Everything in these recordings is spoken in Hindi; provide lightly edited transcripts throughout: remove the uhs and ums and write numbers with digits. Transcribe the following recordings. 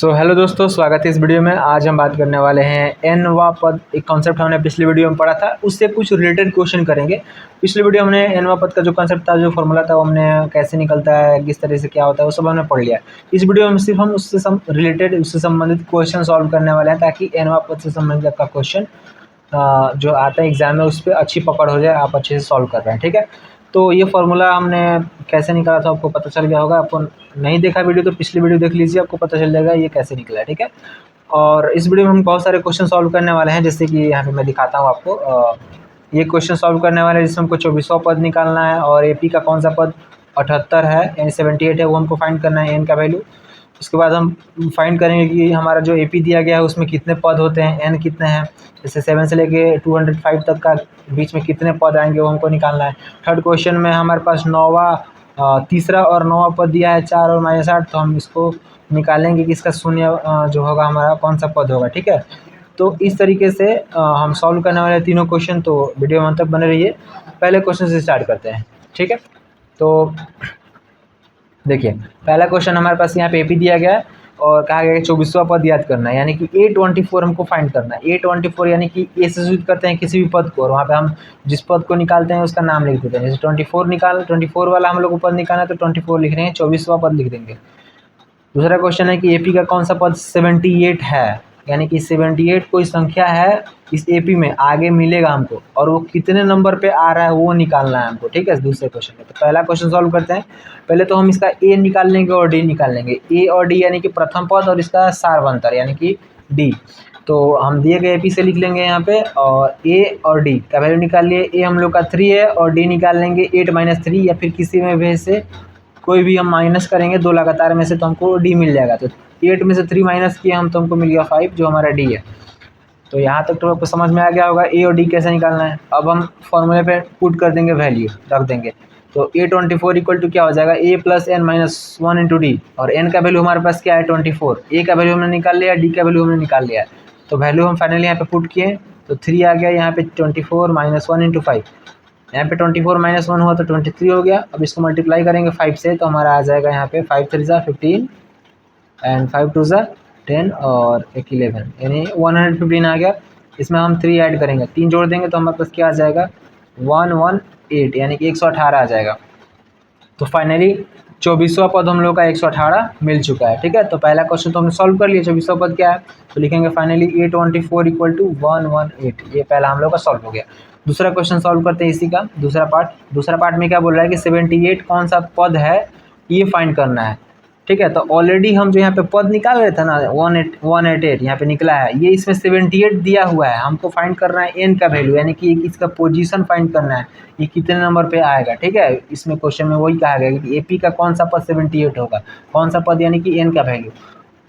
हेलो दोस्तों, स्वागत है इस वीडियो में। आज हम बात करने वाले हैं एनवा पद। एक कॉन्सेप्ट हमने पिछले वीडियो में पढ़ा था, उससे कुछ रिलेटेड क्वेश्चन करेंगे। पिछले वीडियो हमने एनवा पद का जो कॉन्सेप्ट था, जो फॉर्मूला था, वो हमने कैसे निकलता है, किस तरह से क्या होता है, वो सब हमने पढ़ लिया। इस वीडियो में सिर्फ हम उससे रिलेटेड, उससे संबंधित क्वेश्चन सॉल्व करने वाले हैं, ताकि एनवा पद से संबंधित आपका क्वेश्चन जो आता है एग्जाम में, उस पर अच्छी पकड़ हो जाए, आप अच्छे से सॉल्व कर रहे हैं। ठीक है, तो ये फार्मूला हमने कैसे निकाला था आपको पता चल गया होगा। आपको नहीं देखा वीडियो तो पिछली वीडियो देख लीजिए, आपको पता चल जाएगा ये कैसे निकला है। ठीक है, और इस वीडियो में हम बहुत सारे क्वेश्चन सॉल्व करने वाले हैं, जैसे कि यहाँ पे मैं दिखाता हूँ आपको। ये क्वेश्चन सॉल्व करने वाले हैं जिसमें हमको 24वां पद निकालना है, और एपी का कौन सा पद 78 है यानी 78 है, वो हमको फाइंड करना है, एन का वैल्यू। उसके बाद हम फाइंड करेंगे कि हमारा जो एपी दिया गया है उसमें कितने पद होते हैं, एन कितने हैं, जैसे 7 से लेके 205 तक का बीच में कितने पद आएंगे, वो हमको निकालना है। थर्ड क्वेश्चन में हमारे पास तीसरा और 9वां पद दिया है 4 और -8, तो हम इसको निकालेंगे कि इसका शून्य जो होगा हमारा कौन सा पद होगा। ठीक है, तो इस तरीके से हम सॉल्व करने वाले तीनों क्वेश्चन, तो वीडियो में अंत तक बने रहिए। पहले क्वेश्चन से स्टार्ट करते हैं। ठीक है, तो देखिए पहला क्वेश्चन हमारे पास यहाँ पे एपी दिया गया है और कहा गया है 24वां पद याद करना है, यानी कि A24 हमको फाइंड करना है। A24 यानी कि ए से शुरू करते हैं किसी भी पद को, और वहाँ पे हम जिस पद को निकालते हैं उसका नाम लिख देते हैं। जैसे 24 वाला हम लोग को पद निकालना है तो 24 लिख रहे हैं, 24वां पद लिख देंगे। दूसरा क्वेश्चन है कि एपी का कौन सा पद 78 है, यानी कि 78 कोई संख्या है इस एपी में, आगे मिलेगा हमको, और वो कितने नंबर पे आ रहा है वो निकालना है हमको। ठीक है, दूसरे क्वेश्चन में तो पहला क्वेश्चन सॉल्व करते हैं। पहले तो हम इसका ए निकाल लेंगे और डी निकाल लेंगे। ए और डी यानी कि प्रथम पद और इसका सार्वंतर यानी कि डी। तो हम दिए गए एपी से लिख लेंगे यहाँ पे, और ए और डी का वैल्यू निकाल लिए। ए हम लोग का 3 है और डी निकाल लेंगे 8 - 3, या फिर किसी में वे से कोई भी हम माइनस करेंगे दो लगातार में से तो हमको डी मिल जाएगा। तो 8 में से 3 माइनस किए हम तो हमको मिल गया 5, जो हमारा डी है। तो यहाँ तक तो आपको समझ में आ गया होगा ए और डी कैसे निकालना है। अब हम फॉर्मूले पे पुट कर देंगे, वैल्यू रख देंगे। तो A24 इक्वल टू क्या हो जाएगा, A + n - 1 इंटू डी, और n का वैल्यू हमारे पास क्या है 24। ए का वैल्यू हमने निकाल लिया, डी का वैल्यू हमने निकाल लिया। तो वैल्यू हम फाइनली यहाँ पे पुट किए तो 3 आ गया यहाँ पे। 24 - 1 इंटू 5, यहाँ पे 24 - 1 हुआ तो 23 हो गया। अब इसको मल्टीप्लाई करेंगे 5 से, तो हमारा आ जाएगा यहाँ पे 5 3 = 15 एंड 5 2 = 10 और 1 11, यानी 115 आ गया। इसमें हम 3 ऐड करेंगे, 3 जोड़ देंगे तो हमारे पास क्या आ जाएगा 118, यानी कि 118 आ जाएगा। तो फाइनली 24वां पद हम लोग का 118 मिल चुका है। ठीक है, तो पहला क्वेश्चन तो हमने सॉल्व कर लिया। 24वां पद क्या है तो लिखेंगे फाइनली A24 इक्वल टू 118। ये पहला हम लोग का सॉल्व हो गया। दूसरा क्वेश्चन सॉल्व करते हैं इसी का दूसरा पार्ट में क्या बोल रहा है कि 78 कौन सा पद है ये फाइंड करना है। ठीक है, तो ऑलरेडी हम जो यहाँ पे पद निकाल रहे थे ना 188 यहाँ पे निकला है, ये इसमें 78 दिया हुआ है। हमको फाइंड करना है एन का वैल्यू, यानी कि इसका पोजीशन फाइंड करना है, ये कितने नंबर पे आएगा। ठीक है, इसमें क्वेश्चन में वही कहा गया कि एपी का कौन सा पद 78 होगा, कौन सा पद यानी कि एन का वैल्यू।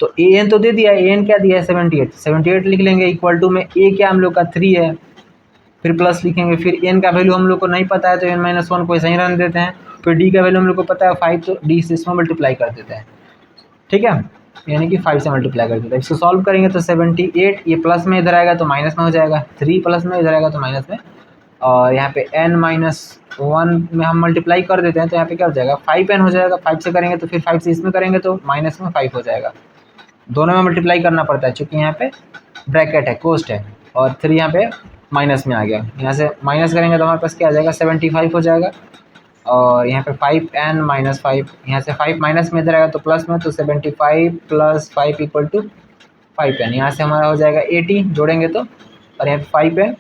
तो ए एन तो दे दिया, एन क्या दिया है 78 लिख लेंगे। इक्वल टू में ए क्या हम लोग का 3 है, फिर प्लस लिखेंगे। फिर एन का वैल्यू हम लोग को नहीं पता है तो n - 1 को ऐसे ही रहने देते हैं। फिर डी का वैल्यू हम लोग को पता है 5, तो डी से इसमें मल्टीप्लाई कर देते हैं। ठीक है, यानी कि 5 से मल्टीप्लाई कर देते हैं। इसको सॉल्व करेंगे तो 78 ये प्लस में इधर आएगा तो माइनस में हो जाएगा, 3 प्लस में इधर आएगा तो माइनस में, और यहाँ पे n - 1 में हम मल्टीप्लाई कर देते हैं तो यहाँ पे क्या हो जाएगा 5n हो जाएगा। 5 से करेंगे तो फिर 5 से इसमें करेंगे तो माइनस में 5 हो जाएगा। दोनों में मल्टीप्लाई करना पड़ता है क्योंकि यहाँ पे ब्रैकेट है, कोस्ट है, और 3 यहाँ पे माइनस में आ गया। यहाँ से माइनस करेंगे तो हमारे पास क्या आ जाएगा 75 हो जाएगा, और यहाँ पे 5n - 5, यहाँ से 5 माइनस में इधर आएगा तो प्लस में, तो 75 + 5 इक्वल टू 5n। यहाँ से हमारा हो जाएगा 80 जोड़ेंगे तो, और यहाँ पे 5n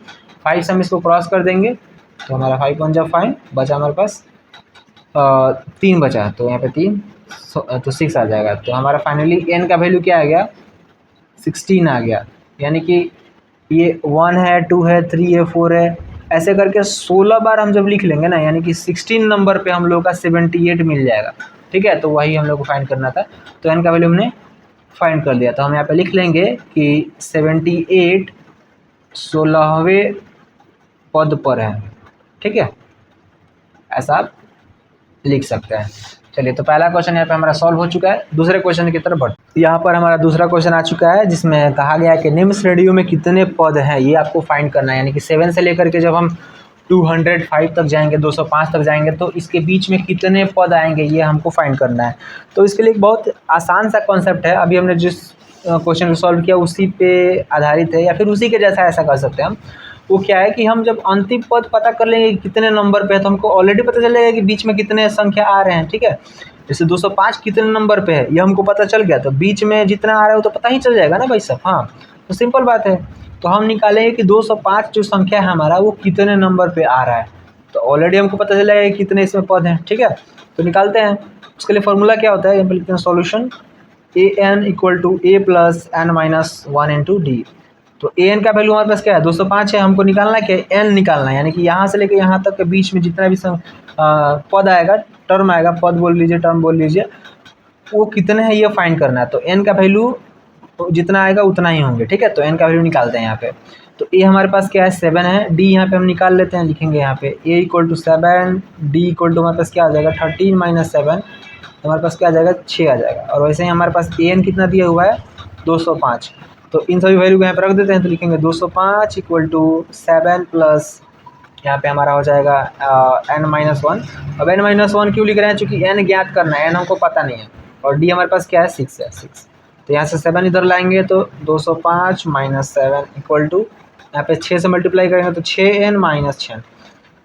5 से हम इसको क्रॉस कर देंगे तो हमारा 5 1 = 5 बचा हमारे पास 3 बचा, तो यहाँ पे 3 तो 6 आ जाएगा। तो हमारा फाइनली n का वैल्यू क्या आ गया 16 आ गया, यानी कि ये 1 है 2 है 3 है 4 है, ऐसे करके 16 बार हम जब लिख लेंगे ना, यानी कि 16 नंबर पे हम लोग का 78 मिल जाएगा। ठीक है, तो वही हम लोग को फाइंड करना था, तो n का वैल्यू हमने फाइंड कर लिया। तो हम यहाँ पे लिख लेंगे कि 78 16वें पद पर है। ठीक है, ऐसा आप लिख सकते हैं। चलिए, तो पहला क्वेश्चन यहाँ पे हमारा सॉल्व हो चुका है। दूसरे क्वेश्चन की तरफ बढ़ते, यहाँ पर हमारा दूसरा क्वेश्चन आ चुका है जिसमें कहा गया है कि निम्न श्रेणियों में कितने पद हैं ये आपको फाइंड करना है। यानी कि 7 से लेकर के जब हम 205 तक जाएंगे, 205 तक जाएंगे, तो इसके बीच में कितने पद आएंगे ये हमको फाइंड करना है। तो इसके लिए एक बहुत आसान सा कॉन्सेप्ट है। अभी हमने जिस क्वेश्चन को सॉल्व किया उसी पे आधारित है, या फिर उसी के जैसा ऐसा कर सकते हैं हम। वो क्या है कि हम जब अंतिम पद पता कर लेंगे कि कितने नंबर पे है, तो हमको ऑलरेडी पता चलेगा कि बीच में कितने संख्या आ रहे हैं, ठीक है। जैसे 205 कितने नंबर पे है ये हमको पता चल गया, तो बीच में जितना आ रहा है वो तो पता ही चल जाएगा ना भाई साहब। हाँ, तो सिंपल बात है। तो हम निकालेंगे कि 205 जो संख्या है हमारा वो कितने नंबर पे आ रहा है, तो ऑलरेडी हमको पता चल जाएगा कि कितने इसमें पद हैं, ठीक है। तो निकालते हैं। उसके लिए फॉर्मूला क्या होता है, यहाँ पे लिखते हैं solution an equal to a plus n minus one into d. तो an का वैल्यू हमारे पास क्या है, 205 है। हमको निकालना क्या है, n निकालना है, यानी कि यहाँ से लेके यहाँ तक के बीच में जितना भी पद आएगा, टर्म आएगा, पद बोल लीजिए, टर्म बोल लीजिए, वो कितने हैं ये फाइंड करना है। तो n का वैल्यू जितना आएगा उतना ही होंगे, ठीक है। तो n का वैल्यू निकालते हैं यहाँ पे। तो a हमारे पास क्या है, 7 है। d यहाँ पे हम निकाल लेते हैं, लिखेंगे यहाँ पे a equal to 7, d equal to हमारे पास क्या आ जाएगा 13 माइनस 7, तो हमारे पास क्या आ जाएगा 6 आ जाएगा। और वैसे ही हमारे पास an कितना दिया हुआ है 205। तो इन सभी वैल्यू को यहाँ पर रख देते हैं, तो लिखेंगे 205 इक्वल टू 7 प्लस यहाँ पे हमारा हो जाएगा n-1। अब n-1 क्यों लिख रहे हैं, चूँकि n ज्ञात करना है, n हमको पता नहीं है, और d हमारे पास क्या है 6 है, 6। तो यहाँ से 7 इधर लाएंगे तो 205 माइनस 7 इक्वल टू यहाँ पे 6 से मल्टीप्लाई करेंगे तो 6n माइनस 6।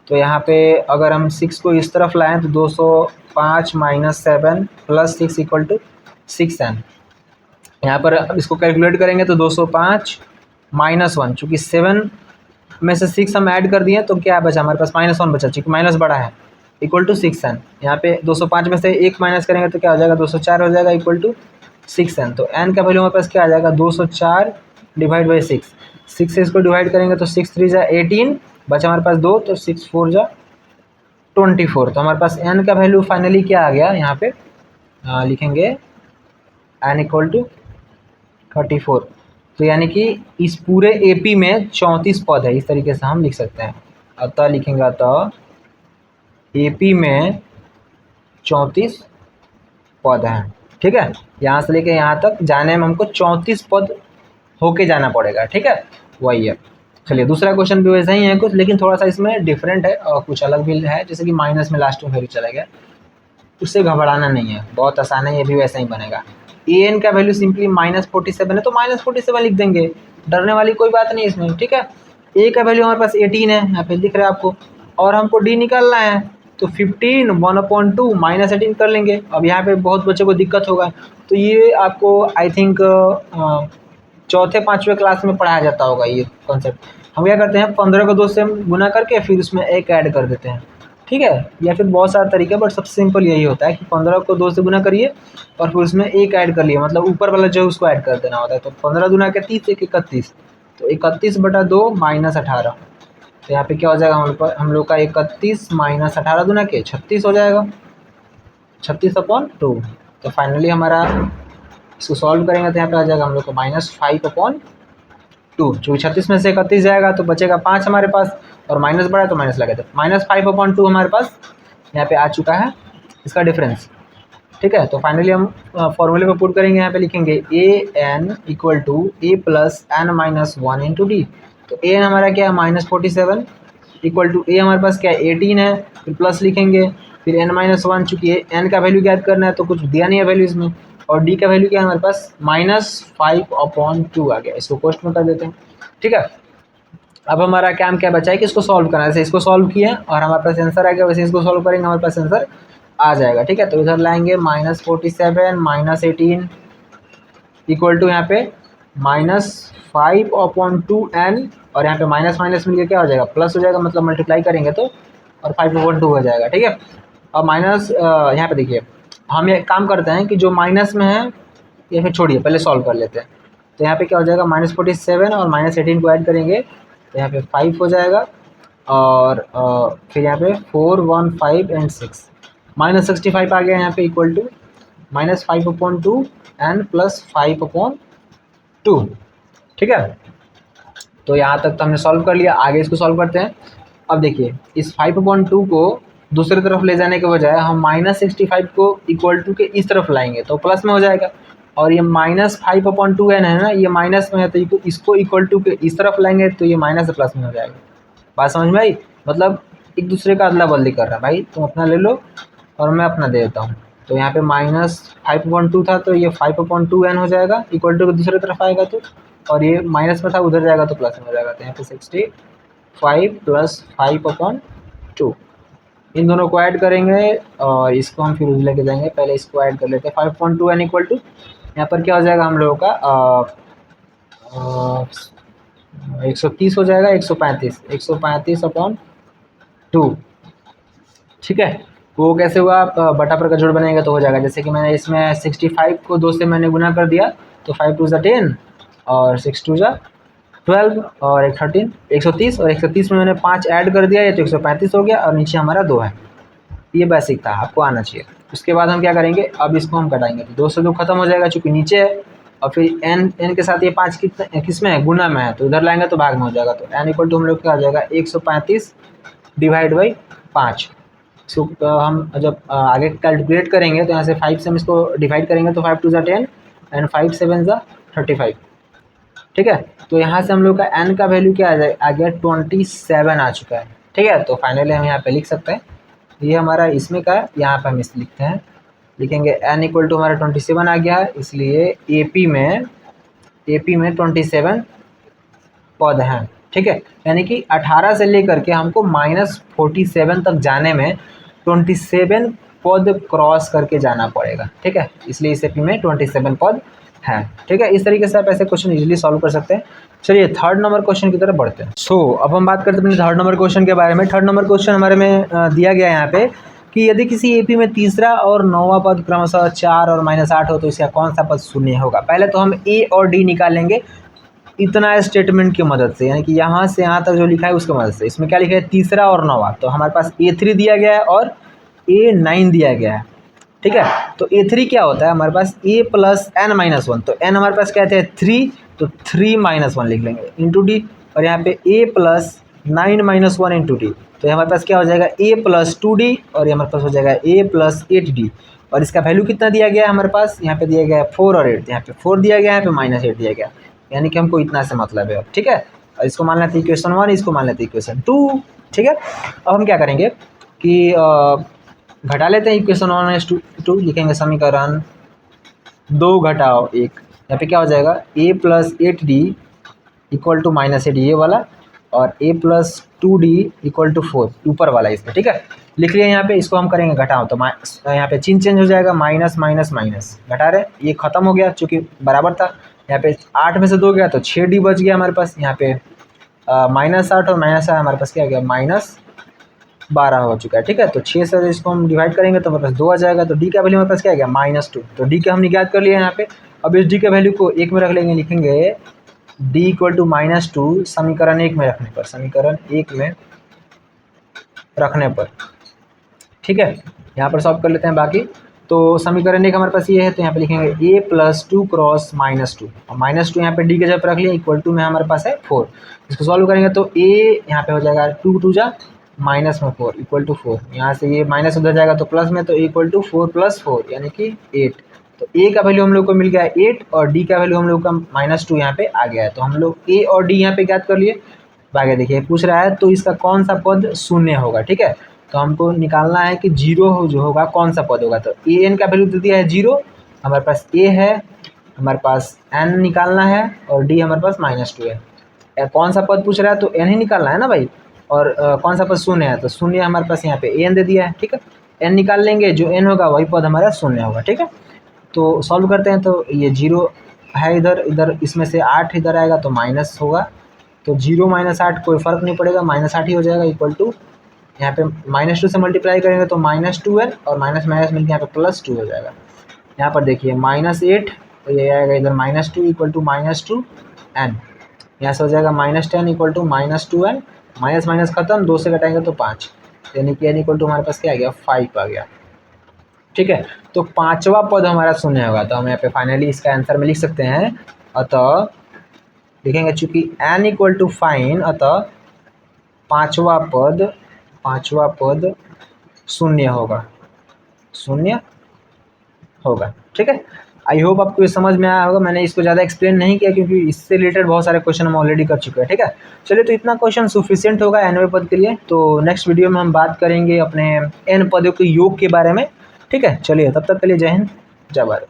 तो यहाँ पे अगर हम 6 को इस तरफ लाएँ तो 205 minus 7 plus 6 equal to 6n। यहाँ पर अब इसको कैलकुलेट करेंगे तो 205 माइनस 1, चूँकि 7 में से 6 हम ऐड कर दिए तो क्या बचा हमारे पास -1 बचा, चूँकि माइनस बड़ा है, इक्वल टू 6n। यहाँ पे 205 में से 1 माइनस करेंगे तो क्या हो जाएगा 204 हो जाएगा, इक्वल टू 6n। तो n का वैल्यू हमारे पास क्या आ जाएगा 204 डिवाइड बाई 6। 6 से इसको डिवाइड करेंगे तो 6 3 जा 18, बचा हमारे पास 2, तो 6 4 जा 24। तो हमारे पास n का वैल्यू फाइनली क्या आ गया, यहाँ पे लिखेंगे n इक्वल टू 34। तो यानी कि इस पूरे AP में 34 पद है, इस तरीके से हम लिख सकते हैं। अतः लिखेंगे अतः AP में 34 पद हैं, ठीक है। यहाँ से लेके यहाँ तक जाने में हमको 34 पद होके जाना पड़ेगा, ठीक है, वही है। चलिए दूसरा क्वेश्चन भी वैसा ही है कुछ, लेकिन थोड़ा सा इसमें डिफरेंट है और कुछ अलग भी है, जैसे कि माइनस में लास्ट में वैल्यू चला गया, उससे घबराना नहीं है, बहुत आसान है, ये भी वैसा ही बनेगा। an का वैल्यू सिंपली -47 है तो -47 लिख देंगे, डरने वाली कोई बात नहीं इसमें, ठीक है। a का वैल्यू हमारे पास 18 है, यहाँ पे दिख रहा है आपको, और हमको d निकालना है, तो 15 1/2 -18 कर लेंगे। अब यहाँ पे बहुत बच्चों को दिक्कत होगा, तो ये आपको आई थिंक चौथे 5वें क्लास में पढ़ाया जाता होगा ये कॉन्सेप्ट। हम क्या करते हैं 15 को 2 से गुना करके फिर उसमें 1 ऐड कर देते हैं, ठीक है, या फिर बहुत सारा तरीका, बट सबसे सिंपल यही होता है कि 15 को 2 से गुना करिए और फिर उसमें 1 ऐड कर लिए, मतलब ऊपर वाला जो है उसको ऐड कर देना होता है। तो 15 दूना के 30, 1 31, तो 31/2 -18। तो यहाँ पे क्या हो जाएगा हम लोग का 31 माइनस 18 दूना के 36 हो जाएगा, 36/2। तो फाइनली हमारा इसको सॉल्व करेंगे तो यहाँ पे आ जाएगा हम लोग को -5/2। चूँकि 36 में से 31 जाएगा तो बचेगा 5 हमारे पास, और माइनस बढ़ा तो माइनस लगे, तो -5/2 हमारे पास यहाँ पे आ चुका है इसका डिफरेंस, ठीक है। तो फाइनली हम फॉर्मूले को पुट करेंगे, यहाँ पे लिखेंगे an equal to a plus n-1 into d. तो an हमारा क्या है -47 इक्वल टू a हमारे पास क्या है 18 है, फिर प्लस लिखेंगे, फिर n-1, चूँकि n का वैल्यू ज्ञात करना है तो कुछ दिया नहीं है वैल्यू इसमें, और d का वैल्यू क्या है हमारे पास -5/2 आ गया। इसको क्वेश्चन में कर देते हैं, ठीक है। अब हमारा काम क्या बचा है कि इसको सॉल्व करना है। जैसे इसको सॉल्व किया और हमारे पास आंसर आ गया, वैसे इसको सॉल्व करेंगे हमारे पास आंसर आ जाएगा, ठीक है। तो इधर लाएंगे -47 -18 इक्वल टू यहाँ पे -5/2n, और यहाँ पे माइनस माइनस मिलकर क्या हो जाएगा प्लस हो जाएगा, मतलब मल्टीप्लाई करेंगे तो, और 5/2 हो जाएगा, ठीक है। अब माइनस यहाँ पे देखिए, हम ये काम करते हैं कि जो माइनस में है या फिर छोड़िए, पहले सॉल्व कर लेते हैं। तो यहाँ पे क्या हो जाएगा -47 और -18 को ऐड करेंगे तो यहाँ पे 5 हो जाएगा, और फिर यहाँ पे 4 1 5 एंड 6 -65 आ गया यहाँ पे, इक्वल टू -5/2 एंड प्लस 5/2, ठीक है। तो यहाँ तक तो हमने सॉल्व कर लिया, आगे इसको सॉल्व करते हैं। अब देखिए इस 5/2 को दूसरी तरफ ले जाने के बजाय हम -65 को इक्वल टू के इस तरफ लाएंगे तो प्लस में हो जाएगा, और ये -5/2n है ना, ये माइनस में है, तो इसको इक्वल टू के इस तरफ लाएंगे तो ये माइनस से प्लस में हो जाएगा। बात समझ में आई, मतलब एक दूसरे का अदला बदली कर रहा है, भाई तुम अपना ले लो और मैं अपना दे देता हूँ, तो यहाँ पे -5/2 था तो ये 5/2n हो जाएगा, इक्वल टू दूसरी तरफ आएगा तो, और ये माइनस में था उधर जाएगा तो प्लस में हो जाएगा। तो यहाँ पे 65 + 5/2, इन दोनों को ऐड करेंगे और इसको हम फिर लेके जाएंगे। पहले इसको ऐड कर लेते हैं। 5/2n इक्वल टू यहाँ पर क्या हो जाएगा हम लोगों का 130 हो जाएगा, 135/2। ठीक है, वो कैसे हुआ, बटा पर का जोड़ बनेगा तो हो जाएगा। जैसे कि मैंने इसमें 65 को 2 से मैंने गुना कर दिया तो 5 2 = 10 और 6 2 = 12 और 1 13, 130, और 130 में मैंने 5 ऐड कर दिया, ये तो 135 हो गया और नीचे हमारा 2 है। ये बेसिक था, आपको आना चाहिए। उसके बाद हम क्या करेंगे, अब इसको हम कटाएंगे तो 2 से 2 खत्म हो जाएगा चूँकि नीचे है, और फिर n के साथ ये 5 किस में है, गुना में है, तो उधर लाएंगे तो भाग में हो जाएगा। तो n इक्वल टू हम लोग क्या हो जाएगा 135 / 5। इसको हम जब आगे कैलकुलेट करेंगे तो यहाँ से 5 से हम इसको डिवाइड करेंगे तो 5 2 = 10 एंड 5 7 = 35। ठीक है, तो यहाँ से हम लोग का n का वैल्यू क्या आ गया 27 आ चुका है। ठीक है, तो फाइनली हम यहाँ पे लिख सकते हैं, ये हमारा इसमें का, यहाँ पे हम इस लिखते हैं, लिखेंगे n इक्वल टू हमारा 27 आ गया है, इसलिए AP में 27 पद हैं। ठीक है, यानी कि 18 से लेकर के हमको -47 तक जाने में 27 पद क्रॉस करके जाना पड़ेगा। ठीक है, इसलिए इस AP में 27 पद हैं। ठीक है, इस तरीके से आप ऐसे क्वेश्चन इजीली सॉल्व कर सकते हैं। चलिए थर्ड नंबर क्वेश्चन की तरफ बढ़ते हैं। अब हम बात करते हैं अपने थर्ड नंबर क्वेश्चन के बारे में। थर्ड नंबर क्वेश्चन हमारे में दिया गया है यहाँ पे कि यदि किसी AP में तीसरा और नौवां पद क्रमशः 4 और -8 हो तो इसका कौन सा पद शून्य होगा। पहले तो हम A और D निकालेंगे इतना स्टेटमेंट की मदद से, यानी कि यहाँ से यहाँ तक जो लिखा है उसकी मदद से। इसमें क्या लिखा है, तीसरा और नौवां, तो हमारे पास A3 दिया गया है और A9 दिया गया है। ठीक है, तो A3 क्या होता है, हमारे पास A + n-1, तो n हमारे पास क्या थे 3, तो 3 - 1 लिख लेंगे इंटू D, और यहाँ पे A + 9 - 1 इंटू D, तो ये हमारे पास क्या हो जाएगा A + 2D, और ये हमारे पास हो जाएगा A + 8D। और इसका वैल्यू कितना दिया गया है हमारे पास, यहाँ पे दिया गया है 4 और 8, यहाँ पे 4 दिया गया है, यहाँ पे -8 दिया गया, यानी कि हमको इतना से मतलब है। ठीक है, और इसको मान लेते हैं इक्वेशन 1, इसको मान लेते हैं इक्वेशन 2। ठीक है, अब हम क्या करेंगे कि घटा लेते हैं इक्वेशन 1 से 2, लिखेंगे समीकरण 2 घटाओ 1, यहाँ पे क्या हो जाएगा A + 8D इक्वल टू -8 ये वाला, और A + 2D इक्वल टू 4 ऊपर वाला इसमें। ठीक है, लिख लिया यहाँ पे, इसको हम करेंगे घटाओ तो यहाँ पे चिन्ह चेंज हो जाएगा, माइनस माइनस माइनस, घटा रहे, ये खत्म हो गया चूँकि बराबर था। यहाँ पे 8 में से 2 गया तो 6D बच गया हमारे पास। यहाँ पे -8 और -8 हमारे पास क्या गया -12 हो चुका है। ठीक है, तो 6 से इसको हम डिवाइड करेंगे तो हमारे पास 2 आ जाएगा। तो D का वैल्यू हमारे पास क्या आ गया -2, तो D का हमने ज्ञात कर लिया यहाँ पे। अब इस D के वैल्यू को 1 में रख लेंगे, लिखेंगे D = -2 समीकरण 1 में रखने पर, समीकरण 1 में रखने पर। ठीक है, यहाँ पर सॉल्व कर लेते हैं बाकी। तो समीकरण 1 हमारे पास ये है, तो यहाँ पे लिखेंगे A + 2 × -2, और -2 यहाँ पे D के जगह पर रख लिया, इक्वल टू में हमारे पास है 4। इसको सॉल्व करेंगे तो A यहाँ पे हो जाएगा 2 2 जा -4 इक्वल टू 4, यहाँ से ये माइनस उधर जाएगा तो प्लस में, तो इक्वल टू 4 + 4 यानी कि 8। तो A का वैल्यू हम लोग को मिल गया 8 और D का वैल्यू हम लोग का -2 यहाँ पे आ गया है। तो हम लोग A और D यहाँ पे ज्ञात कर लिए। आगे देखिए पूछ रहा है तो इसका कौन सा पद शून्य होगा। ठीक है, तो हमको निकालना है कि 0 जो होगा कौन सा पद होगा। तो an का वैल्यू दे दिया है 0, हमारे पास A है, हमारे पास n निकालना है, और D हमारे पास -2 है। कौन सा पद पूछ रहा है तो n ही निकालना है ना भाई, और कौन सा पद शून्य है तो शून्य हमारे पास यहाँ पे an दे दिया है। ठीक है, n निकाल लेंगे, जो n होगा वही पद हमारा शून्य होगा। ठीक है, तो सॉल्व करते हैं। तो ये 0 है इधर, इधर इसमें से 8 इधर आएगा तो माइनस होगा, तो 0 - 8 कोई फ़र्क नहीं पड़ेगा, -8 ही हो जाएगा, इक्वल टू यहाँ पे -2 से मल्टीप्लाई करेंगे तो -2n, और माइनस माइनस मिलकर यहाँ पे +2 हो जाएगा। यहाँ पर देखिए -8, तो ये आएगा इधर -2 इक्वल टू -2n, यहाँ से हो जाएगा -10 equal to -2n, minus minus खत्म, 2 से घटाएंगे तो 5, यानी कि n इक्वल टू हमारे पास क्या आ गया 5 आ गया। ठीक है, तो 5वां पद हमारा शून्य होगा, तो हम यहाँ पे फाइनली इसका आंसर में लिख सकते हैं। अतः लिखेंगे चूँकि n इक्वल टू फाइन, अतः पाँचवा पद शून्य होगा, शून्य होगा। ठीक है, आई होप आपको ये समझ में आया होगा। मैंने इसको ज़्यादा एक्सप्लेन नहीं किया क्योंकि इससे रिलेटेड बहुत सारे क्वेश्चन हम ऑलरेडी कर चुके हैं। ठीक है, चलिए तो इतना क्वेश्चन सफिशिएंट होगा nवें पद के लिए। तो नेक्स्ट वीडियो में हम बात करेंगे अपने n पदों के योग के बारे में। ठीक है, चलिए तब तक के लिए जय हिंद, जय भारत।